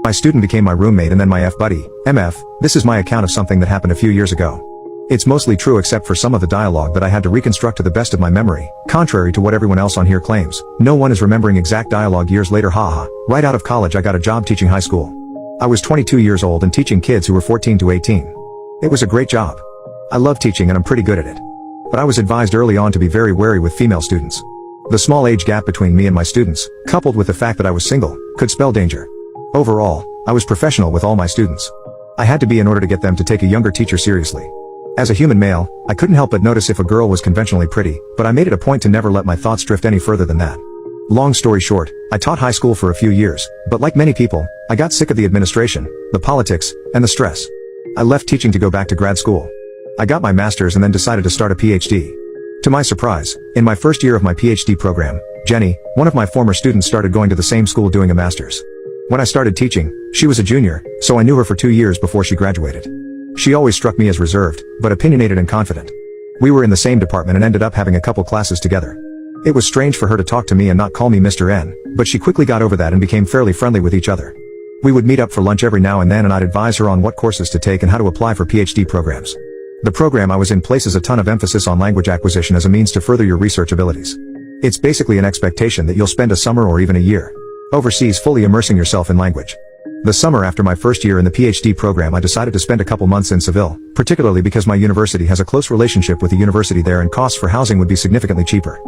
My student became my roommate and then my F-buddy, MF. This is my account of something that happened a few years ago. It's mostly true except for some of the dialogue that I had to reconstruct to the best of my memory, contrary to what everyone else on here claims. No one is remembering exact dialogue years later, haha. Right out of college I got a job teaching high school. I was 22 years old and teaching kids who were 14 to 18. It was a great job. I love teaching and I'm pretty good at it. But I was advised early on to be very wary with female students. The small age gap between me and my students, coupled with the fact that I was single, could spell danger. Overall, I was professional with all my students. I had to be in order to get them to take a younger teacher seriously. As a human male, I couldn't help but notice if a girl was conventionally pretty, but I made it a point to never let my thoughts drift any further than that. Long story short, I taught high school for a few years, but like many people, I got sick of the administration, the politics, and the stress. I left teaching to go back to grad school. I got my master's and then decided to start a PhD. To my surprise, in my first year of my PhD program, Jenny, one of my former students, started going to the same school doing a master's. When I started teaching, she was a junior, so I knew her for 2 years before she graduated. She always struck me as reserved, but opinionated and confident. We were in the same department and ended up having a couple classes together. It was strange for her to talk to me and not call me Mr. N, but she quickly got over that and became fairly friendly with each other. We would meet up for lunch every now and then and I'd advise her on what courses to take and how to apply for PhD programs. The program I was in places a ton of emphasis on language acquisition as a means to further your research abilities. It's basically an expectation that you'll spend a summer or even a year overseas fully immersing yourself in language. The summer after my first year in the PhD program I decided to spend a couple months in Seville, particularly because my university has a close relationship with the university there and costs for housing would be significantly cheaper.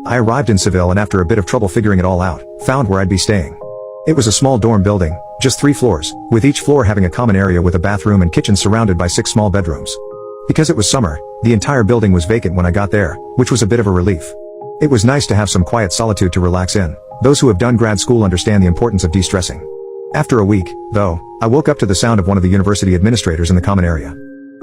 I arrived in Seville and after a bit of trouble figuring it all out, found where I'd be staying. It was a small dorm building, just 3 floors, with each floor having a common area with a bathroom and kitchen surrounded by 6 small bedrooms. Because it was summer, the entire building was vacant when I got there, which was a bit of a relief. It was nice to have some quiet solitude to relax in. Those who have done grad school understand the importance of de-stressing. After a week, though, I woke up to the sound of one of the university administrators in the common area.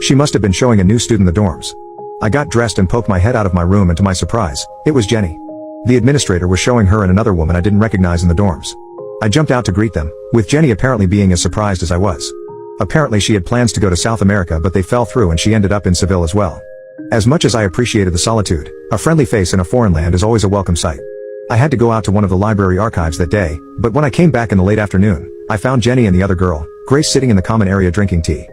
She must have been showing a new student the dorms. I got dressed and poked my head out of my room and to my surprise, it was Jenny. The administrator was showing her and another woman I didn't recognize in the dorms. I jumped out to greet them, with Jenny apparently being as surprised as I was. Apparently she had plans to go to South America but they fell through and she ended up in Seville as well. As much as I appreciated the solitude, a friendly face in a foreign land is always a welcome sight. I had to go out to one of the library archives that day, but when I came back in the late afternoon, I found Jenny and the other girl, Grace, sitting in the common area drinking tea.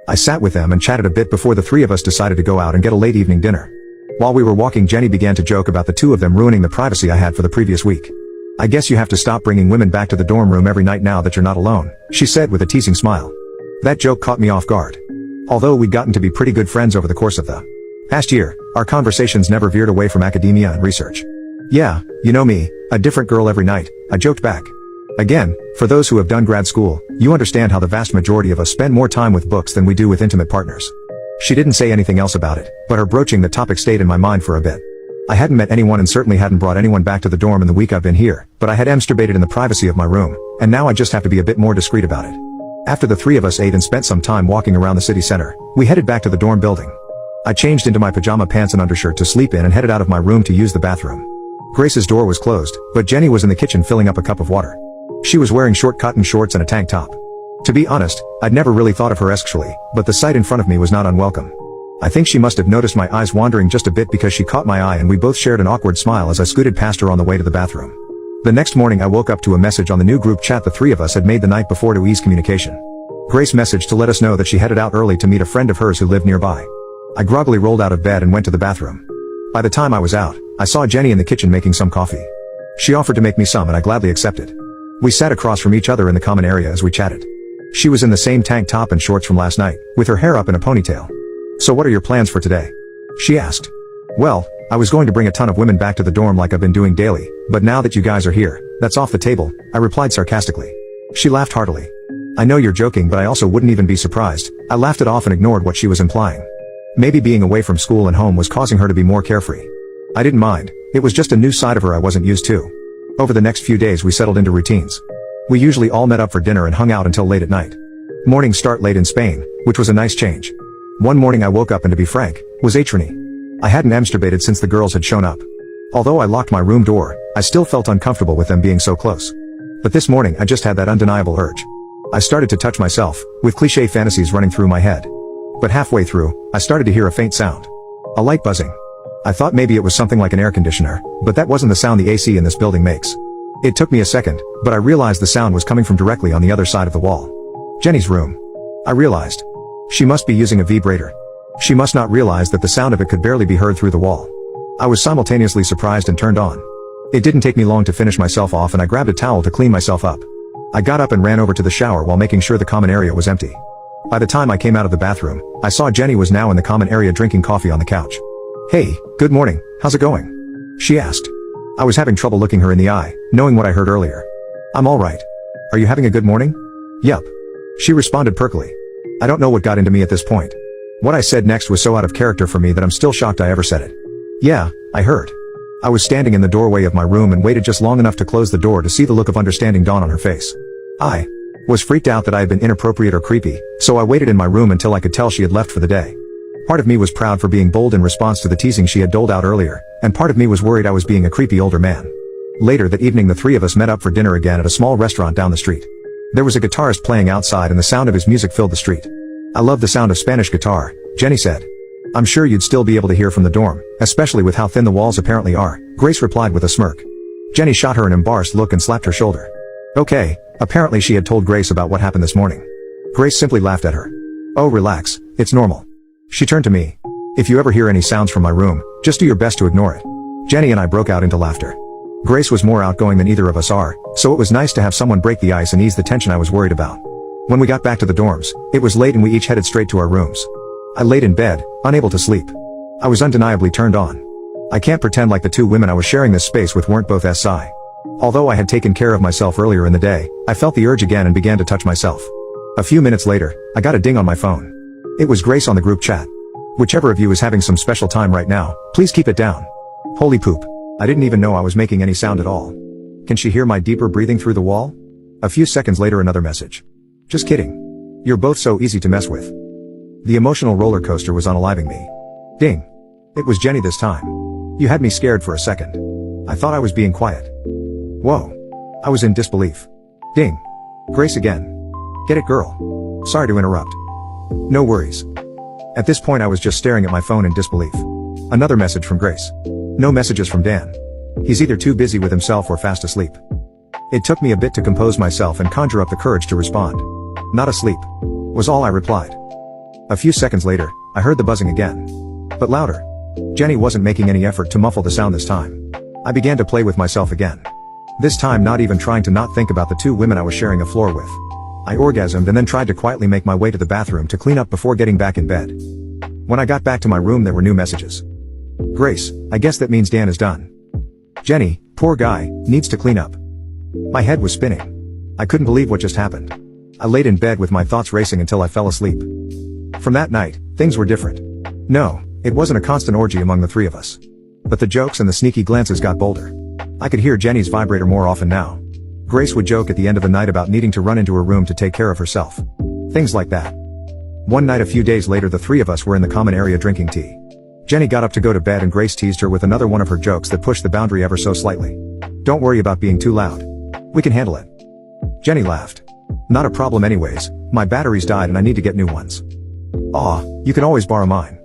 I sat with them and chatted a bit before the 3 of us decided to go out and get a late evening dinner. While we were walking, Jenny began to joke about the 2 of them ruining the privacy I had for the previous week. I guess you have to stop bringing women back to the dorm room every night now that you're not alone, she said with a teasing smile. That joke caught me off guard. Although we'd gotten to be pretty good friends over the course of the past year, our conversations never veered away from academia and research. Yeah, you know me, a different girl every night, I joked back. Again, for those who have done grad school, you understand how the vast majority of us spend more time with books than we do with intimate partners. She didn't say anything else about it, but her broaching the topic stayed in my mind for a bit. I hadn't met anyone and certainly hadn't brought anyone back to the dorm in the week I've been here, but I had masturbated in the privacy of my room, and now I just have to be a bit more discreet about it. After the 3 of us ate and spent some time walking around the city center, we headed back to the dorm building. I changed into my pajama pants and undershirt to sleep in and headed out of my room to use the bathroom. Grace's door was closed, but Jenny was in the kitchen filling up a cup of water. She was wearing short cotton shorts and a tank top. To be honest, I'd never really thought of her sexually, but the sight in front of me was not unwelcome. I think she must have noticed my eyes wandering just a bit because she caught my eye and we both shared an awkward smile as I scooted past her on the way to the bathroom. The next morning I woke up to a message on the new group chat the 3 of us had made the night before to ease communication. Grace messaged to let us know that she headed out early to meet a friend of hers who lived nearby. I groggily rolled out of bed and went to the bathroom. By the time I was out, I saw Jenny in the kitchen making some coffee. She offered to make me some and I gladly accepted. We sat across from each other in the common area as we chatted. She was in the same tank top and shorts from last night, with her hair up in a ponytail. So what are your plans for today? She asked. Well, I was going to bring a ton of women back to the dorm like I've been doing daily, but now that you guys are here, that's off the table, I replied sarcastically. She laughed heartily. I know you're joking, but I also wouldn't even be surprised. I laughed it off and ignored what she was implying. Maybe being away from school and home was causing her to be more carefree. I didn't mind, it was just a new side of her I wasn't used to. Over the next few days we settled into routines. We usually all met up for dinner and hung out until late at night. Mornings start late in Spain, which was a nice change. One morning I woke up and to be frank, was atrony. I hadn't masturbated since the girls had shown up. Although I locked my room door, I still felt uncomfortable with them being so close. But this morning I just had that undeniable urge. I started to touch myself, with cliché fantasies running through my head. But halfway through, I started to hear a faint sound. A light buzzing. I thought maybe it was something like an air conditioner, but that wasn't the sound the AC in this building makes. It took me a second, but I realized the sound was coming from directly on the other side of the wall. Jenny's room. I realized. She must be using a vibrator. She must not realize that the sound of it could barely be heard through the wall. I was simultaneously surprised and turned on. It didn't take me long to finish myself off, and I grabbed a towel to clean myself up. I got up and ran over to the shower while making sure the common area was empty. By the time I came out of the bathroom, I saw Jenny was now in the common area drinking coffee on the couch. "Hey, good morning, how's it going?" she asked. I was having trouble looking her in the eye, knowing what I heard earlier. "I'm alright. Are you having a good morning?" "Yup," she responded perkily. I don't know what got into me at this point. What I said next was so out of character for me that I'm still shocked I ever said it. "Yeah, I heard." I was standing in the doorway of my room and waited just long enough to close the door to see the look of understanding dawn on her face. I was freaked out that I had been inappropriate or creepy, so I waited in my room until I could tell she had left for the day. Part of me was proud for being bold in response to the teasing she had doled out earlier, and part of me was worried I was being a creepy older man. Later that evening, the three of us met up for dinner again at a small restaurant down the street. There was a guitarist playing outside and the sound of his music filled the street. "I love the sound of Spanish guitar," Jenny said. "I'm sure you'd still be able to hear from the dorm, especially with how thin the walls apparently are," Grace replied with a smirk. Jenny shot her an embarrassed look and slapped her shoulder. "Okay." Apparently she had told Grace about what happened this morning. Grace simply laughed at her. "Oh, relax, it's normal." She turned to me. "If you ever hear any sounds from my room, just do your best to ignore it." Jenny and I broke out into laughter. Grace was more outgoing than either of us are, so it was nice to have someone break the ice and ease the tension I was worried about. When we got back to the dorms, it was late and we each headed straight to our rooms. I laid in bed, unable to sleep. I was undeniably turned on. I can't pretend like the two women I was sharing this space with weren't both SI. Although I had taken care of myself earlier in the day, I felt the urge again and began to touch myself. A few minutes later, I got a ding on my phone. It was Grace on the group chat. "Whichever of you is having some special time right now, please keep it down." Holy poop. I didn't even know I was making any sound at all. Can she hear my deeper breathing through the wall? A few seconds later, another message. "Just kidding. You're both so easy to mess with." The emotional roller coaster was unaliving me. Ding. It was Jenny this time. "You had me scared for a second. I thought I was being quiet." Whoa. I was in disbelief. Ding. Grace again. "Get it, girl. Sorry to interrupt." "No worries." At this point I was just staring at my phone in disbelief. Another message from Grace. No messages from Dan. He's either too busy with himself or fast asleep. It took me a bit to compose myself and conjure up the courage to respond. "Not asleep," was all I replied. A few seconds later, I heard the buzzing again. But louder. Jenny wasn't making any effort to muffle the sound this time. I began to play with myself again. This time not even trying to not think about the two women I was sharing a floor with. I orgasmed and then tried to quietly make my way to the bathroom to clean up before getting back in bed. When I got back to my room there were new messages. "Grace, I guess that means Dan is done." "Jenny, poor guy, needs to clean up." My head was spinning. I couldn't believe what just happened. I laid in bed with my thoughts racing until I fell asleep. From that night, things were different. No, it wasn't a constant orgy among the three of us. But the jokes and the sneaky glances got bolder. I could hear Jenny's vibrator more often now. Grace would joke at the end of the night about needing to run into her room to take care of herself. Things like that. One night a few days later the three of us were in the common area drinking tea. Jenny got up to go to bed and Grace teased her with another one of her jokes that pushed the boundary ever so slightly. "Don't worry about being too loud. We can handle it." Jenny laughed. "Not a problem anyways, my batteries died and I need to get new ones." "Aw, you can always borrow mine."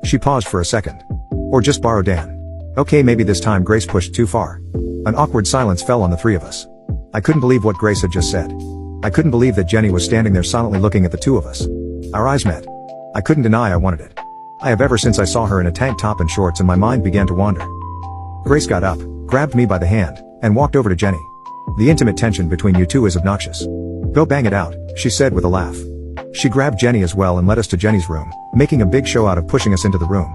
She paused for a second. "Or just borrow Dan." Okay, maybe this time Grace pushed too far. An awkward silence fell on the three of us. I couldn't believe what Grace had just said. I couldn't believe that Jenny was standing there silently looking at the two of us. Our eyes met. I couldn't deny I wanted it. I have ever since I saw her in a tank top and shorts and my mind began to wander. Grace got up, grabbed me by the hand, and walked over to Jenny. "The intimate tension between you two is obnoxious. Go bang it out," she said with a laugh. She grabbed Jenny as well and led us to Jenny's room, making a big show out of pushing us into the room.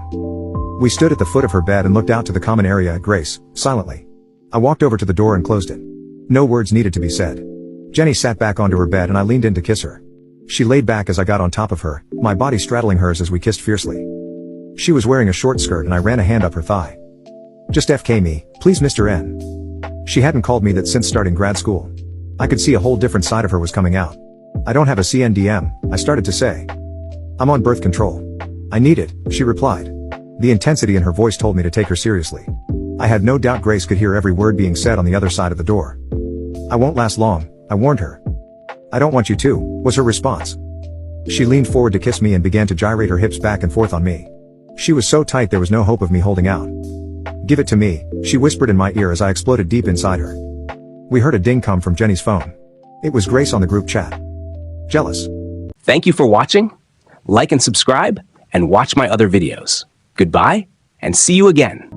We stood at the foot of her bed and looked out to the common area at Grace, silently. I walked over to the door and closed it. No words needed to be said. Jenny sat back onto her bed and I leaned in to kiss her. She laid back as I got on top of her, my body straddling hers as we kissed fiercely. She was wearing a short skirt and I ran a hand up her thigh. "Just FK me, please Mr. N." She hadn't called me that since starting grad school. I could see a whole different side of her was coming out. "I don't have a CNDM, I started to say. I'm on birth control." "I need it," she replied. The intensity in her voice told me to take her seriously. I had no doubt Grace could hear every word being said on the other side of the door. "I won't last long," I warned her. "I don't want you to," was her response. She leaned forward to kiss me and began to gyrate her hips back and forth on me. She was so tight there was no hope of me holding out. "Give it to me," she whispered in my ear as I exploded deep inside her. We heard a ding come from Jenny's phone. It was Grace on the group chat. Jealous. Thank you for watching. Like and subscribe, and watch my other videos. Goodbye, and see you again.